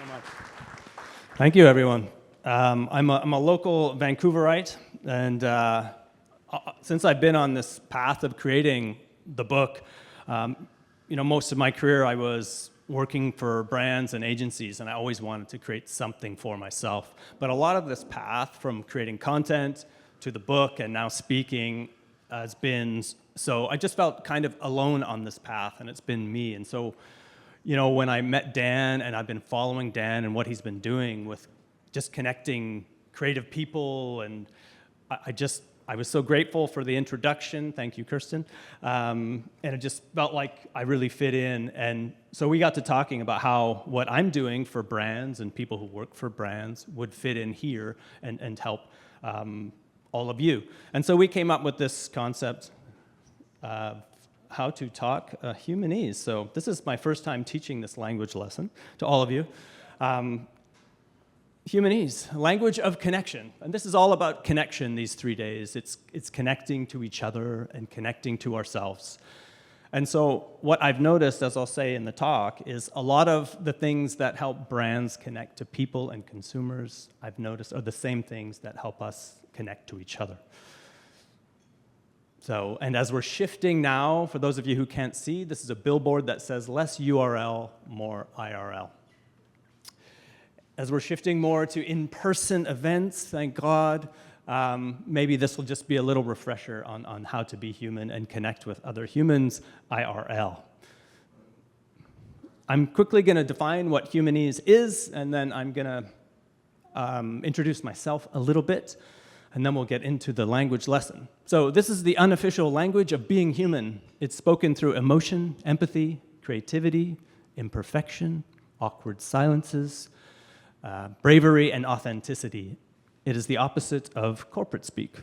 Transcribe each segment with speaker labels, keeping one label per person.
Speaker 1: much. Thank you, everyone. I'm a local Vancouverite, and since I've been on this path of creating the book, most of my career I was working for brands and agencies, and I always wanted to create something for myself. But a lot of this path, from creating content to the book and now speaking, has been, so I just felt kind of alone on this path, and it's been me. And so, when I met Dan, and I've been following Dan and what he's been doing with just connecting creative people, and I was so grateful for the introduction. Thank you, Kirsten. And it just felt like I really fit in. And so we got to talking about how what I'm doing for brands and people who work for brands would fit in here and help all of you. And so we came up with this concept of how to talk Humanese. So this is my first time teaching this language lesson to all of you. Humanese, language of connection. And this is all about connection these 3 days. It's connecting to each other and connecting to ourselves. And so what I've noticed, as I'll say in the talk, is a lot of the things that help brands connect to people and consumers, I've noticed, are the same things that help us connect to each other. So, and as we're shifting now, for those of you who can't see, this is a billboard that says less URL, more IRL. As we're shifting more to in-person events, thank God, maybe this will just be a little refresher on how to be human and connect with other humans, IRL. I'm quickly going to define what Humanese is, and then I'm going to introduce myself a little bit, and then we'll get into the language lesson. So this is the unofficial language of being human. It's spoken through emotion, empathy, creativity, imperfection, awkward silences, bravery, and authenticity. It is the opposite of corporate speak.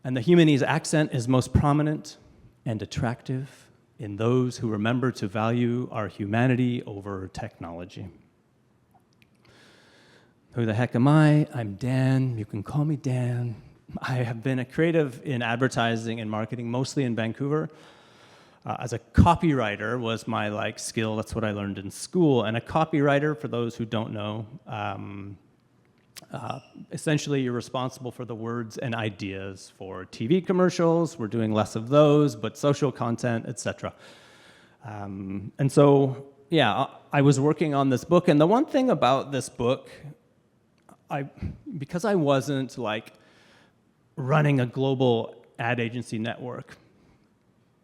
Speaker 1: And the Humanese accent is most prominent and attractive in those who remember to value our humanity over technology. Who the heck am I? I'm Dan. You can call me Dan. I have been a creative in advertising and marketing, mostly in Vancouver. As a copywriter was my skill. That's what I learned in school. And a copywriter, for those who don't know, essentially you're responsible for the words and ideas for TV commercials. We're doing less of those, but social content, etc. And so, yeah, I was working on this book. And the one thing about this book, because I wasn't running a global ad agency network,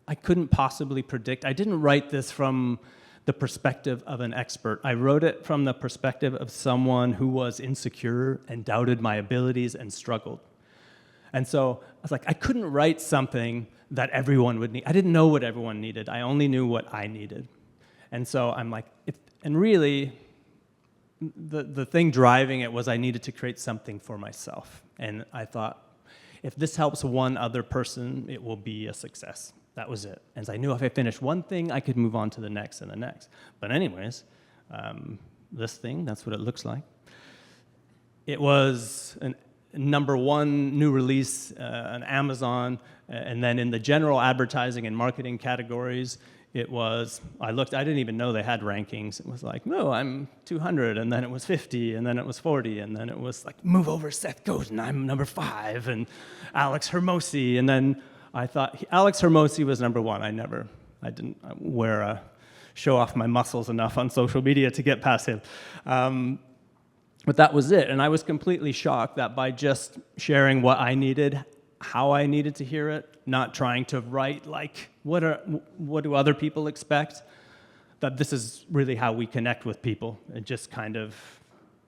Speaker 1: I couldn't possibly predict. I didn't write this from the perspective of an expert. I wrote it from the perspective of someone who was insecure and doubted my abilities and struggled. And so I was like, I couldn't write something that everyone would need. I didn't know what everyone needed. I only knew what I needed. And so I'm like, and really, the thing driving it was I needed to create something for myself. And I thought, if this helps one other person, it will be a success. That was it. And I knew if I finished one thing, I could move on to the next and the next. But anyways, this thing, that's what it looks like. It was a #1 new release on Amazon, and then in the general advertising and marketing categories, it was, I didn't even know they had rankings. It was like, no, I'm 200, and then it was 50, and then it was 40, and then it was like, move over Seth Godin, I'm #5, and Alex Hermosi, and then I thought Alex Hermosi was #1. I didn't show off my muscles enough on social media to get past him. But that was it, and I was completely shocked that by just sharing what I needed, how I needed to hear it, not trying to write what do other people expect, that this is really how we connect with people, and just kind of,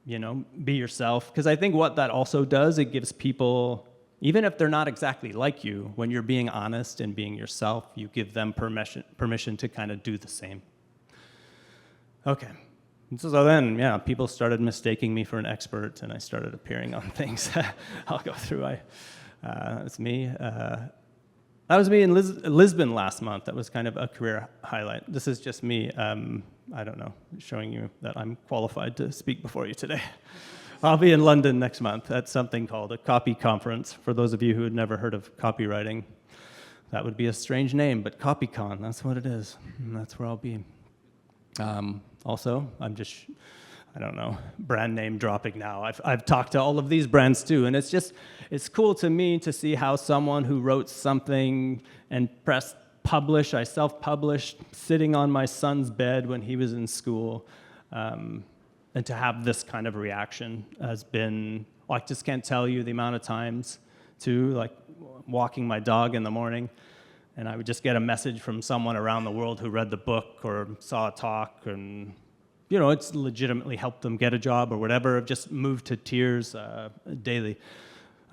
Speaker 1: be yourself. Because I think what that also does, it gives people, even if they're not exactly like you, when you're being honest and being yourself, you give them permission to kind of do the same. Okay. So then, yeah, people started mistaking me for an expert, and I started appearing on things. I'll go through. It's me. That was me in Lisbon last month. That was kind of a career highlight. This is just me, I don't know, showing you that I'm qualified to speak before you today. I'll be in London next month at something called a copy conference. For those of you who had never heard of copywriting, that would be a strange name, but CopyCon, that's what it is. And that's where I'll be. Also, I don't know, brand name dropping now. I've talked to all of these brands too, and it's cool to me to see how someone who wrote something and pressed publish, I self-published, sitting on my son's bed when he was in school, and to have this kind of reaction has been, I just can't tell you the amount of times too, like walking my dog in the morning, and I would just get a message from someone around the world who read the book or saw a talk, and it's legitimately helped them get a job or whatever. I've just moved to tears daily.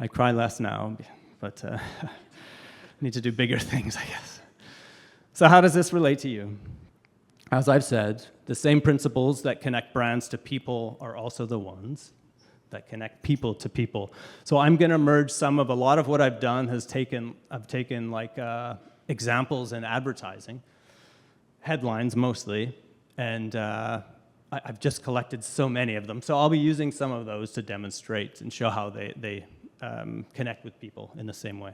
Speaker 1: I cry less now, but I need to do bigger things, I guess. So how does this relate to you? As I've said, the same principles that connect brands to people are also the ones that connect people to people. So I'm going to merge a lot of what I've done I've taken like examples in advertising, headlines mostly, and I've just collected so many of them. So I'll be using some of those to demonstrate and show how they connect with people in the same way.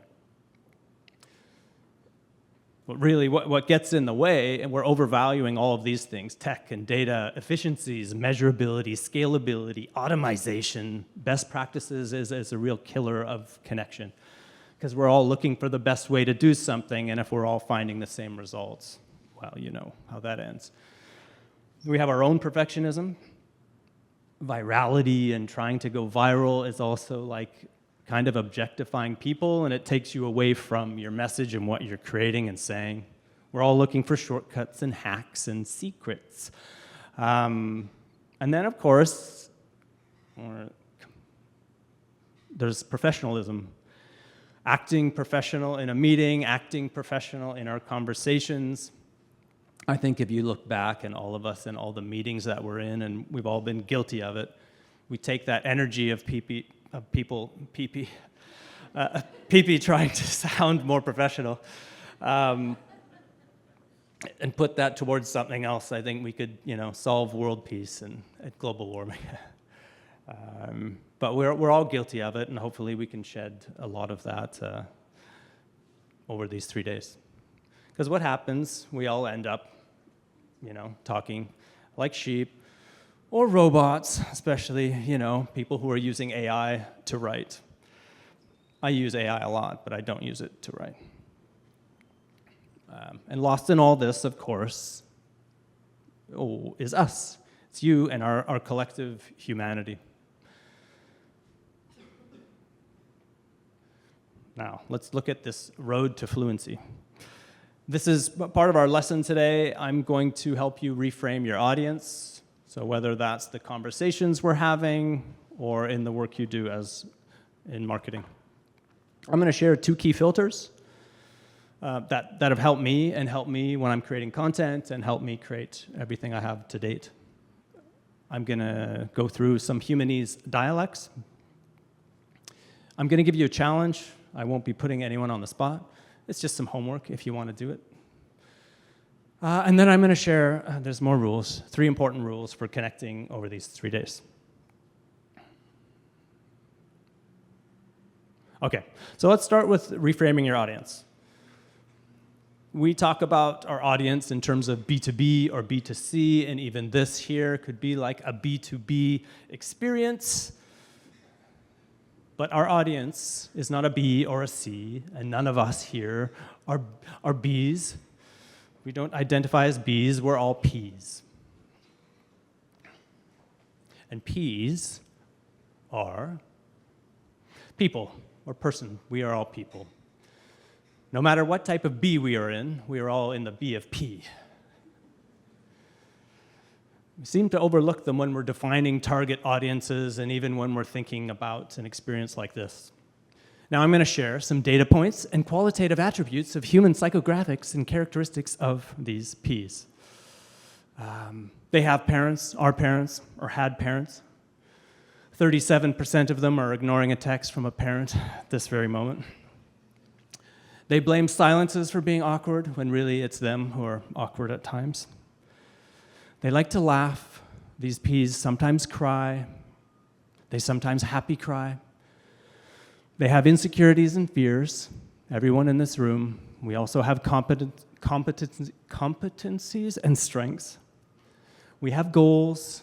Speaker 1: But really, what gets in the way, and we're overvaluing all of these things, tech and data, efficiencies, measurability, scalability, automation, best practices is a real killer of connection. Because we're all looking for the best way to do something, and if we're all finding the same results, well, you know how that ends. We have our own perfectionism. Virality and trying to go viral is also like kind of objectifying people, and it takes you away from your message and what you're creating and saying. We're all looking for shortcuts and hacks and secrets. And then, of course, there's professionalism. Acting professional in a meeting, acting professional in our conversations. I think if you look back, and all of us in all the meetings that we're in, and we've all been guilty of it, we take that energy of people trying to sound more professional, and put that towards something else. I think we could, solve world peace and global warming. But we're all guilty of it, and hopefully we can shed a lot of that over these 3 days. Because what happens? We all end up, talking like sheep. Or robots, especially, people who are using AI to write. I use AI a lot, but I don't use it to write. And lost in all this, of course, is us. It's you and our collective humanity. Now, let's look at this road to fluency. This is part of our lesson today. I'm going to help you reframe your audience. So whether that's the conversations we're having or in the work you do as in marketing. I'm going to share 2 key filters that have helped me when I'm creating content and helped me create everything I have to date. I'm going to go through some Humanese dialects. I'm going to give you a challenge. I won't be putting anyone on the spot. It's just some homework if you want to do it. And then I'm going to share, there's more rules, 3 important rules for connecting over these 3 days. Okay, so let's start with reframing your audience. We talk about our audience in terms of B2B or B2C, and even this here could be like a B2B experience. But our audience is not a B or a C, and none of us here are Bs. We don't identify as Bs, we're all Ps. And Ps are people or person. We are all people. No matter what type of B we are all in the B of P. We seem to overlook them when we're defining target audiences and even when we're thinking about an experience like this. Now I'm going to share some data points and qualitative attributes of human psychographics and characteristics of these Ps. They have parents, are parents, or had parents. 37% of them are ignoring a text from a parent at this very moment. They blame silences for being awkward when really it's them who are awkward at times. They like to laugh. These Ps sometimes cry. They sometimes happy cry. They have insecurities and fears. Everyone in this room. We also have competencies and strengths. We have goals.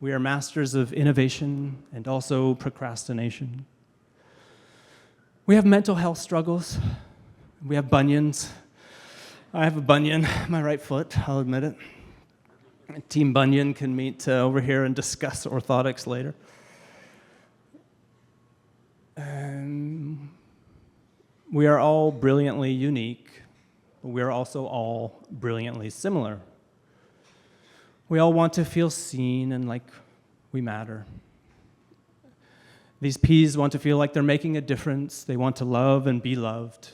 Speaker 1: We are masters of innovation and also procrastination. We have mental health struggles. We have bunions. I have a bunion, my right foot, I'll admit it. Team Bunion can meet over here and discuss orthotics later. We are all brilliantly unique, but we are also all brilliantly similar. We all want to feel seen and like we matter. These Ps want to feel like they're making a difference. They want to love and be loved.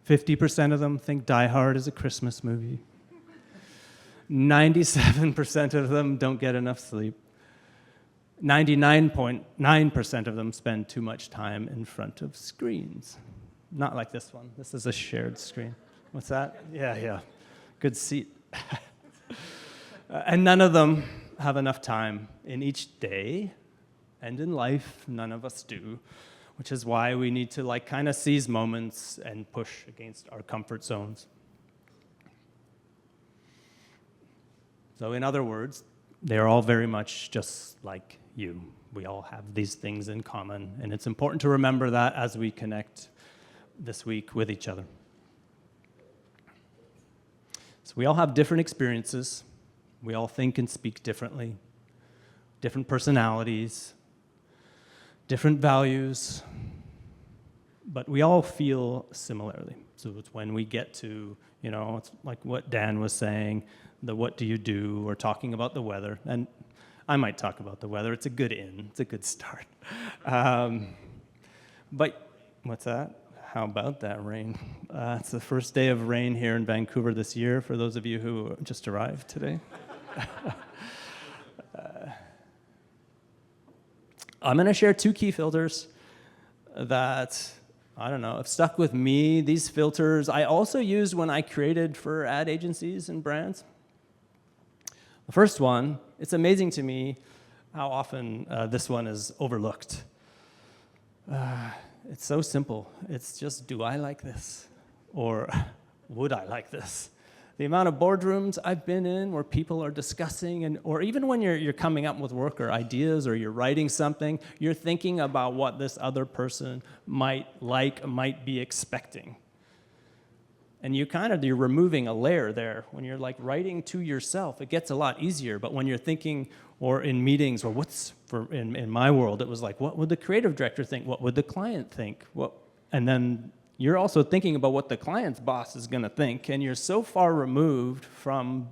Speaker 1: 50% of them think Die Hard is a Christmas movie. 97% of them don't get enough sleep. 99.9% of them spend too much time in front of screens. Not like this one. This is a shared screen. What's that? Yeah. Good seat. And none of them have enough time in each day, and in life, none of us do, which is why we need to kind of seize moments and push against our comfort zones. So in other words, they're all very much just like you. We all have these things in common, and it's important to remember that as we connect this week with each other. So we all have different experiences. We all think and speak differently, different personalities, different values, but we all feel similarly. So it's when we get to, it's like what Dan was saying, the what do you do, or talking about the weather. And I might talk about the weather. It's a good it's a good start. But what's that? How about that rain? It's the first day of rain here in Vancouver this year, for those of you who just arrived today. I'm going to share 2 key filters that, have stuck with me. These filters I also used when I created for ad agencies and brands. The first one, it's amazing to me how often this one is overlooked. It's so simple. It's just, do I like this? Or would I like this? The amount of boardrooms I've been in where people are discussing, or even when you're coming up with work or ideas, or you're writing something, you're thinking about what this other person might be expecting. And you're removing a layer there. When you're writing to yourself, it gets a lot easier. But when you're thinking, or in meetings, or in my world, it was what would the creative director think? What would the client think? And then you're also thinking about what the client's boss is going to think. And you're so far removed from,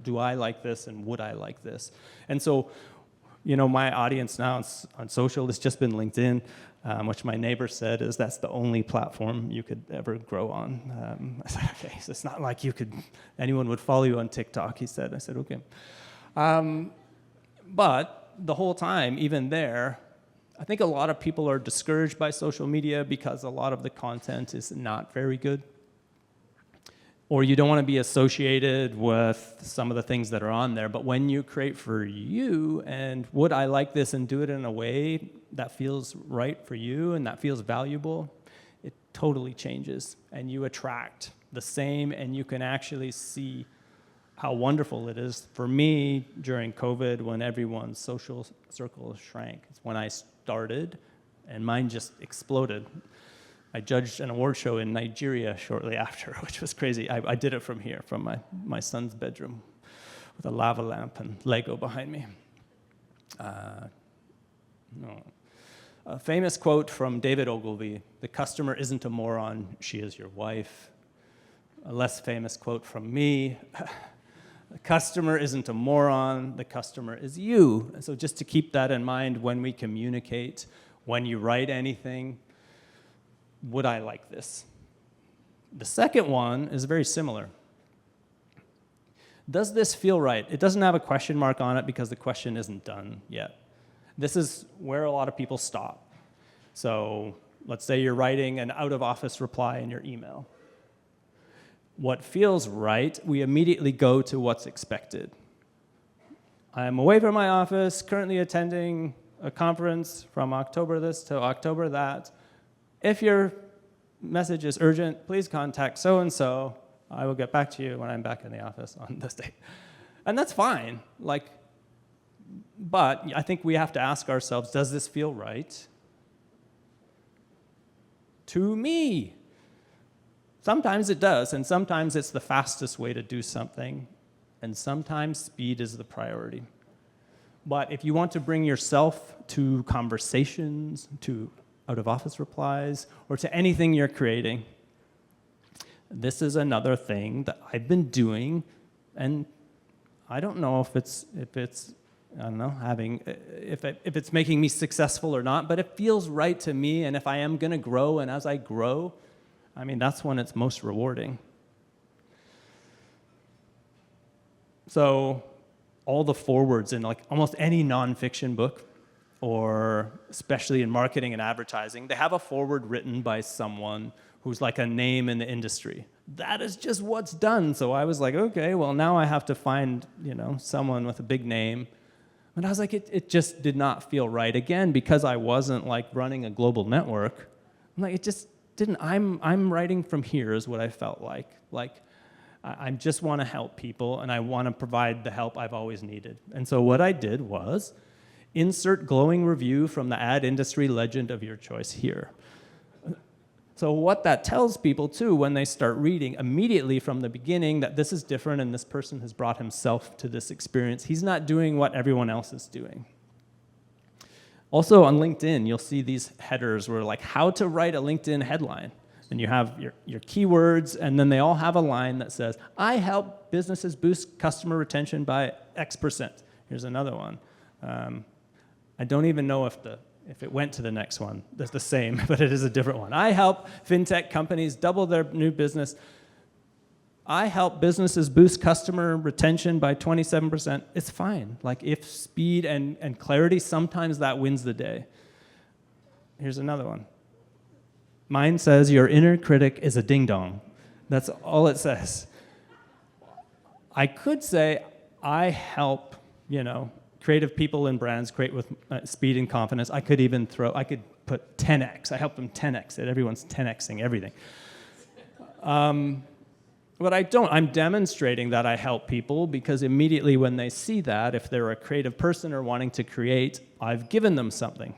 Speaker 1: do I like this and would I like this? And so, my audience now on social has just been LinkedIn, which my neighbor said that's the only platform you could ever grow on. I said, okay, so it's not like anyone would follow you on TikTok, he said. I said, okay. But the whole time, even there, I think a lot of people are discouraged by social media because a lot of the content is not very good. Or you don't want to be associated with some of the things that are on there. But when you create for you, and would I like this, and do it in a way that feels right for you and that feels valuable, it totally changes. And you attract the same, and you can actually see how wonderful it is. For me, during COVID, when everyone's social circle shrank, it's when I started, and mine just exploded. I judged an award show in Nigeria shortly after, which was crazy. I did it from here, from my son's bedroom, with a lava lamp and Lego behind me. A famous quote from David Ogilvy: "The customer isn't a moron, she is your wife." A less famous quote from me: "The customer isn't a moron, the customer is you." And so just to keep that in mind when we communicate, when you write anything, would I like this? The second one is very similar. Does this feel right? It doesn't have a question mark on it because the question isn't done yet. This is where a lot of people stop. So let's say you're writing an out-of-office reply in your email. What feels right, we immediately go to what's expected. I'm away from my office, currently attending a conference from October this to October that. If your message is urgent, please contact so-and-so. I will get back to you when I'm back in the office on this date. And that's fine. But I think we have to ask ourselves, does this feel right to me? Sometimes it does, and sometimes it's the fastest way to do something, and sometimes speed is the priority. But if you want to bring yourself to conversations, to out-of-office replies, or to anything you're creating, this is another thing that I've been doing, and I don't know if it's I don't know, if it's making me successful or not, but it feels right to me, and if I am going to grow, and as I grow, I mean, that's when it's most rewarding. So all the forwards in like almost any nonfiction book, or especially in marketing and advertising, they have a forward written by someone who's like a name in the industry. That is just what's done. So I was like, okay, well, now I have to find, someone with a big name. And I was like, it just did not feel right. Again, because I wasn't like running a global network, I'm like, it just didn't. I'm writing from here is what I felt like. Like, I just want to help people, and I want to provide the help I've always needed. And so what I did was insert glowing review from the ad industry legend of your choice here. So what that tells people, too, when they start reading immediately from the beginning that this is different and this person has brought himself to this experience. He's not doing what everyone else is doing. Also on LinkedIn, you'll see these headers where like how to write a LinkedIn headline. And you have your keywords, and then they all have a line that says, I help businesses boost customer retention by X%. Here's another one. I don't even know if it went to the next one. That's the same, but it is a different one. I help fintech companies double their new business. I help businesses boost customer retention by 27%. It's fine. Like if speed and clarity, sometimes that wins the day. Here's another one. Mine says, your inner critic is a ding-dong. That's all it says. I could say, I help, creative people and brands create with speed and confidence. I could put 10x. I help them 10x it. Everyone's 10xing everything. But I don't. I'm demonstrating that I help people because immediately when they see that, if they're a creative person or wanting to create, I've given them something.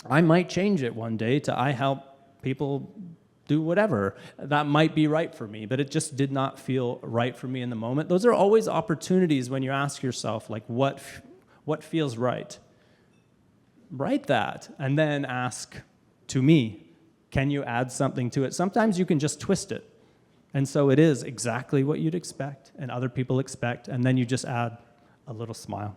Speaker 1: I might change it one day to I help people do whatever. That might be right for me, but it just did not feel right for me in the moment. Those are always opportunities when you ask yourself, like, what feels right? Write that, and then ask, to me, can you add something to it? Sometimes you can just twist it. And so it is exactly what you'd expect, and other people expect, and then you just add a little smile.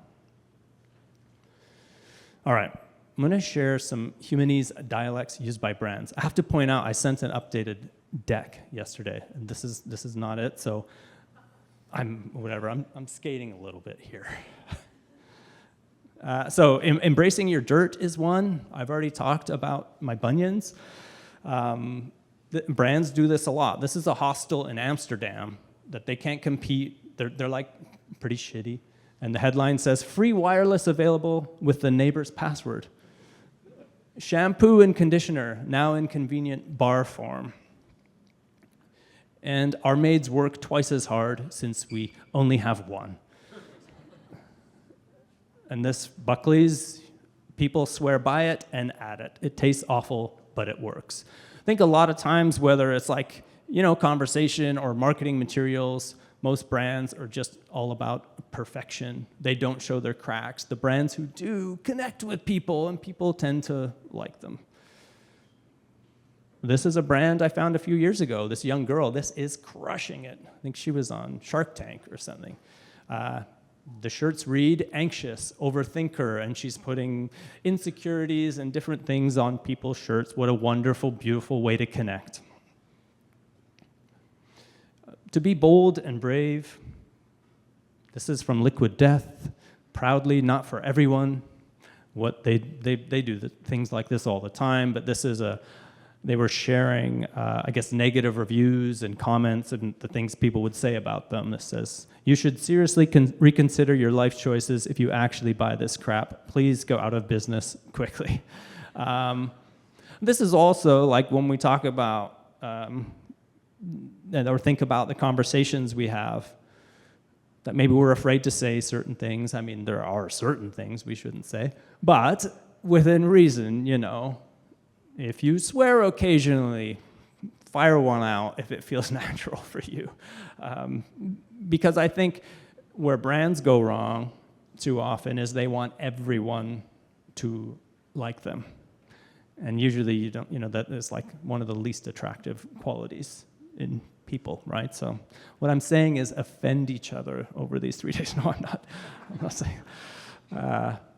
Speaker 1: All right. I'm going to share some Humanese dialects used by brands. I have to point out, I sent an updated deck yesterday, and this is not it, so I'm skating a little bit here. So embracing your dirt is one. I've already talked about my bunions. Brands do this a lot. This is a hostel in Amsterdam that they can't compete. They're like pretty shitty. And the headline says, free wireless available with the neighbor's password. Shampoo and conditioner, now in convenient bar form. And our maids work twice as hard since we only have one. And this Buckley's, people swear by it and add it. It tastes awful, but it works. I think a lot of times, whether it's like, conversation or marketing materials, most brands are just all about perfection. They don't show their cracks. The brands who do connect with people, and people tend to like them. This is a brand I found a few years ago. This young girl, this is crushing it. I think she was on Shark Tank or something. The shirts read anxious, overthinker, and she's putting insecurities and different things on people's shirts. What a wonderful, beautiful way to connect. To be bold and brave. This is from Liquid Death. Proudly, not for everyone. What they do things like this all the time, but this is they were sharing, negative reviews and comments and the things people would say about them. This says, you should seriously reconsider your life choices if you actually buy this crap. Please go out of business quickly. This is also like when we talk about or think about the conversations we have. that maybe we're afraid to say certain things. I mean, there are certain things we shouldn't say, but within reason, you know. If you swear occasionally, fire one out if it feels natural for you. Because I think where brands go wrong too often is they want everyone to like them. And usually you don't, you know, that is like one of the least attractive qualities in people, right? So what I'm saying is offend each other over these 3 days. No, I'm not saying.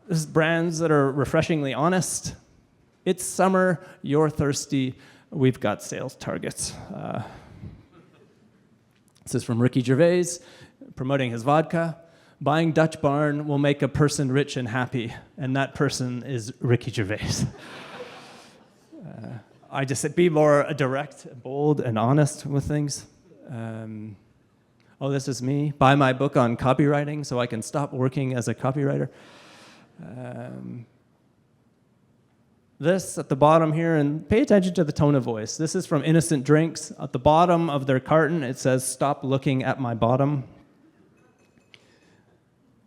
Speaker 1: This is brands that are refreshingly honest. It's summer, you're thirsty, we've got sales targets. This is from Ricky Gervais, promoting his vodka. Buying Dutch Barn will make a person rich and happy, and that person is Ricky Gervais. I just said be more direct, bold, and honest with things. This is me. Buy my book on copywriting so I can stop working as a copywriter. This at the bottom here, and pay attention to the tone of voice. This is from Innocent Drinks. At the bottom of their carton, it says, "Stop looking at my bottom."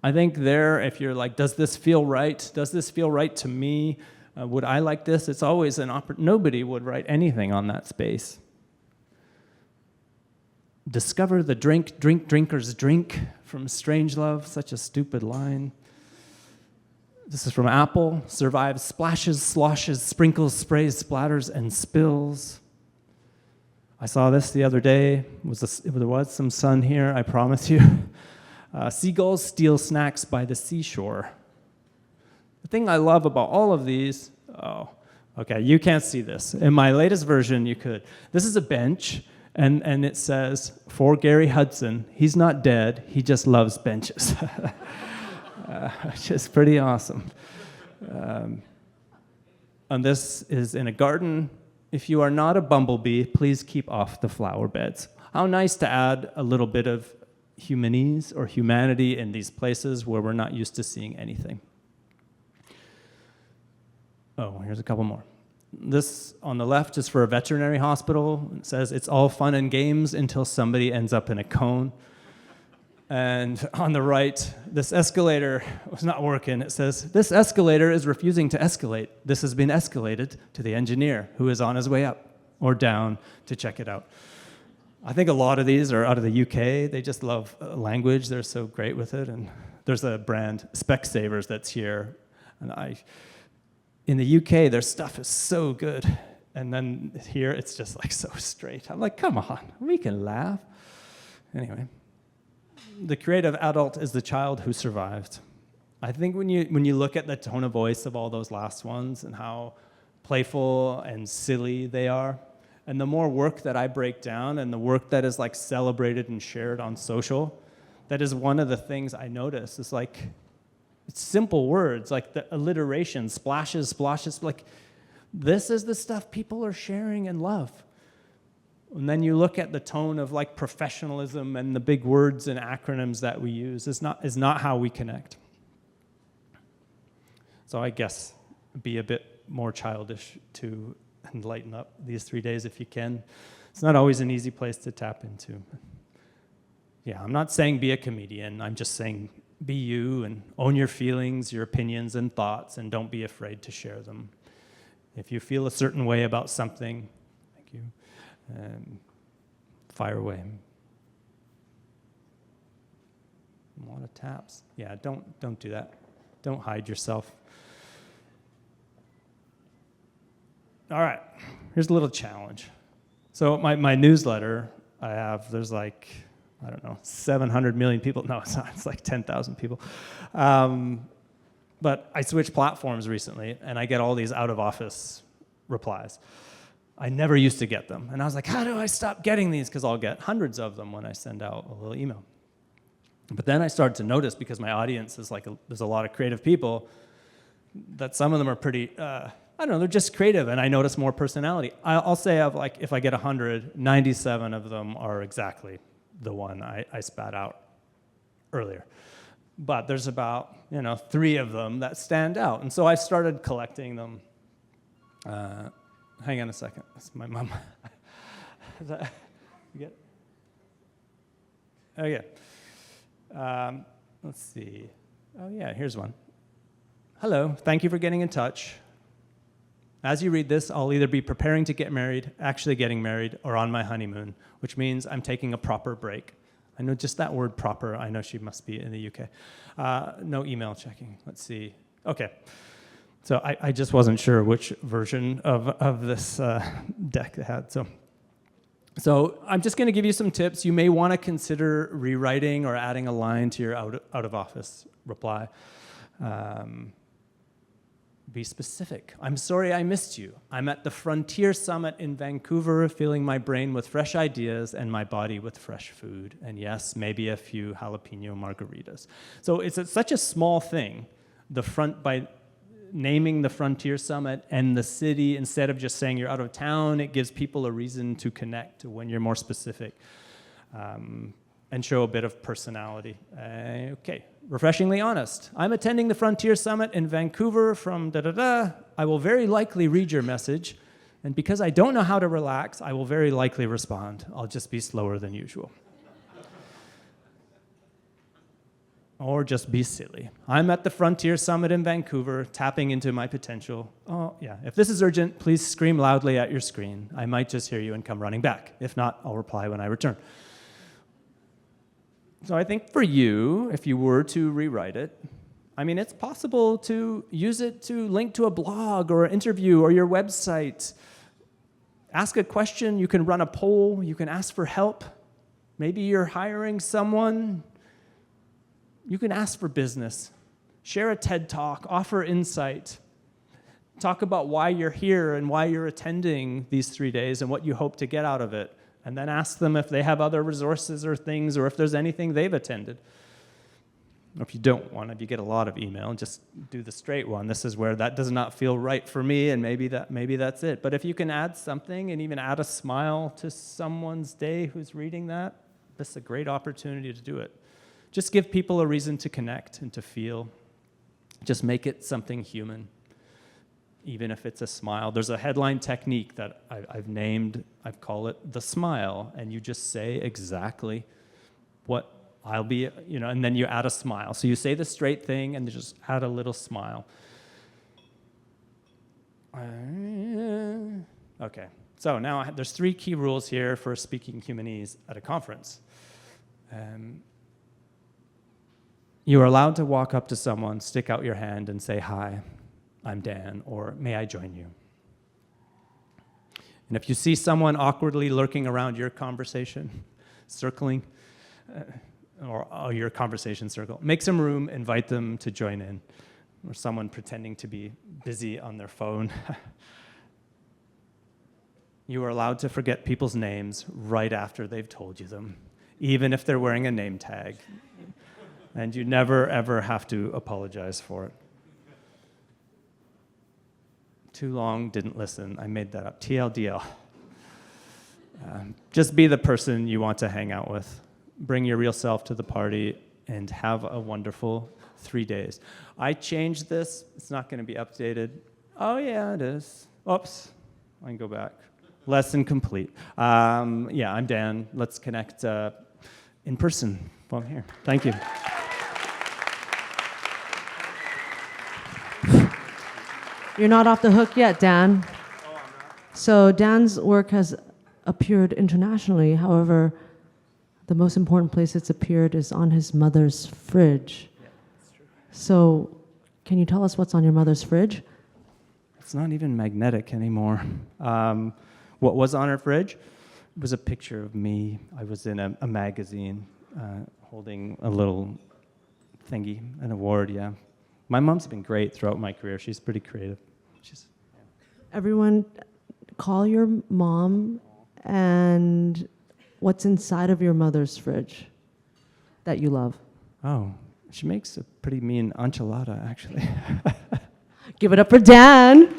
Speaker 1: I think there, if you're like, does this feel right? Does this feel right to me? Would I like this? It's always an opportunity. Nobody would write anything on that space. Discover the drinkers drink from Strangelove. Such a stupid line. This is from Apple. Survives splashes, sloshes, sprinkles, sprays, splatters, and spills. I saw this the other day. There was some sun here, I promise you. Seagulls steal snacks by the seashore. The thing I love about all of these, okay, you can't see this. In my latest version, you could. This is a bench, and it says, for Gary Hudson, he's not dead, he just loves benches. Which is pretty awesome. And this is in a garden. If you are not a bumblebee, please keep off the flower beds. How nice to add a little bit of Humanese or humanity in these places where we're not used to seeing anything. Oh, here's a couple more. This on the left is for a veterinary hospital. It says, it's all fun and games until somebody ends up in a cone. And on the right, this escalator was not working. It says, this escalator is refusing to escalate. This has been escalated to the engineer who is on his way up or down to check it out. I think a lot of these are out of the UK. They just love language. They're so great with it. And there's a brand, Specsavers, that's here. And in the UK, their stuff is so good. And then here, it's just like so straight. I'm like, come on, we can laugh. Anyway. The creative adult is the child who survived. I think when you look at the tone of voice of all those last ones and how playful and silly they are, and the more work that I break down and the work that is like celebrated and shared on social, that is one of the things I notice. It's like, it's simple words, like the alliteration, splashes, splashes, like this is the stuff people are sharing and love. And then you look at the tone of like professionalism and the big words and acronyms that we use is not how we connect. So I guess be a bit more childish to lighten up these 3 days if you can. It's not always an easy place to tap into. Yeah, I'm not saying be a comedian. I'm just saying be you and own your feelings, your opinions and thoughts, and don't be afraid to share them. If you feel a certain way about something, thank you. Fire away. A lot of taps. Yeah, don't do that. Don't hide yourself. All right, here's a little challenge. So my newsletter, there's like, I don't know, 700 million people. No, it's not. It's like 10,000 people. But I switched platforms recently, and I get all these out-of-office replies. I never used to get them. And I was like, how do I stop getting these? Because I'll get hundreds of them when I send out a little email. But then I started to notice, because my audience is like, there's a lot of creative people, that some of them are pretty, I don't know, they're just creative, and I notice more personality. I'll say if I get 100, 97 of them are exactly the one I spat out earlier. But there's about 3 of them that stand out. And so I started collecting them. Hang on a second. That's my mom. You get it? Okay. Let's see. Oh yeah, here's one. Hello, thank you for getting in touch. As you read this, I'll either be preparing to get married, actually getting married, or on my honeymoon, which means I'm taking a proper break. I know just that word proper, I know she must be in the UK. No email checking, let's see. Okay, so I just wasn't sure which version of this deck it had. So I'm just gonna give you some tips. You may wanna consider rewriting or adding a line to your out of office reply. Be specific. I'm sorry I missed you. I'm at the Frontier Summit in Vancouver, filling my brain with fresh ideas and my body with fresh food. And yes, maybe a few jalapeno margaritas. So it's such a small thing, by naming the Frontier Summit and the city, instead of just saying you're out of town, it gives people a reason to connect when you're more specific. And show a bit of personality. Okay, refreshingly honest. I'm attending the Frontier Summit in Vancouver from da-da-da. I will very likely read your message, and because I don't know how to relax, I will very likely respond. I'll just be slower than usual. Or just be silly. I'm at the Frontier Summit in Vancouver, tapping into my potential. Oh, yeah, if this is urgent, please scream loudly at your screen. I might just hear you and come running back. If not, I'll reply when I return. So I think for you, if you were to rewrite it, I mean, it's possible to use it to link to a blog or an interview or your website. Ask a question, you can run a poll, you can ask for help. Maybe you're hiring someone. You can ask for business. Share a TED Talk, offer insight. Talk about why you're here and why you're attending these 3 days and what you hope to get out of it. And then ask them if they have other resources or things, or if there's anything they've attended. Or if you don't want, if you get a lot of email, just do the straight one. This is where that does not feel right for me, and maybe that's it. But if you can add something and even add a smile to someone's day who's reading that, this is a great opportunity to do it. Just give people a reason to connect and to feel. Just make it something human. Even if it's a smile. There's a headline technique that I've named, I call it the smile, and you just say exactly what I'll be, and then you add a smile. So you say the straight thing and just add a little smile. Okay, so now there's 3 key rules here for speaking Humanese at a conference. You are allowed to walk up to someone, stick out your hand, and say, "Hi, I'm Dan," or "May I join you?" And if you see someone awkwardly lurking around your conversation, circling, or your conversation circle, make some room, invite them to join in, or someone pretending to be busy on their phone. You are allowed to forget people's names right after they've told you them, even if they're wearing a name tag. And you never, ever have to apologize for it. Too long, didn't listen. I made that up. TLDL. Just be the person you want to hang out with. Bring your real self to the party and have a wonderful 3 days. I changed this. It's not going to be updated. Oh, yeah, it is. Oops. I can go back. Lesson complete. Yeah, I'm Dan. Let's connect in person while I'm here. Thank you.
Speaker 2: You're not off the hook yet, Dan.
Speaker 1: Oh, I'm not.
Speaker 2: So Dan's work has appeared internationally. However, the most important place it's appeared is on his mother's fridge.
Speaker 1: Yeah, that's true.
Speaker 2: So can you tell us what's on your mother's fridge?
Speaker 1: It's not even magnetic anymore. What was on her fridge was a picture of me. I was in a magazine holding a little thingy, an award, yeah. My mom's been great throughout my career. She's pretty creative.
Speaker 2: Everyone, call your mom, and what's inside of your mother's fridge that you love?
Speaker 1: Oh, she makes a pretty mean enchilada, actually.
Speaker 2: Give it up for Dan.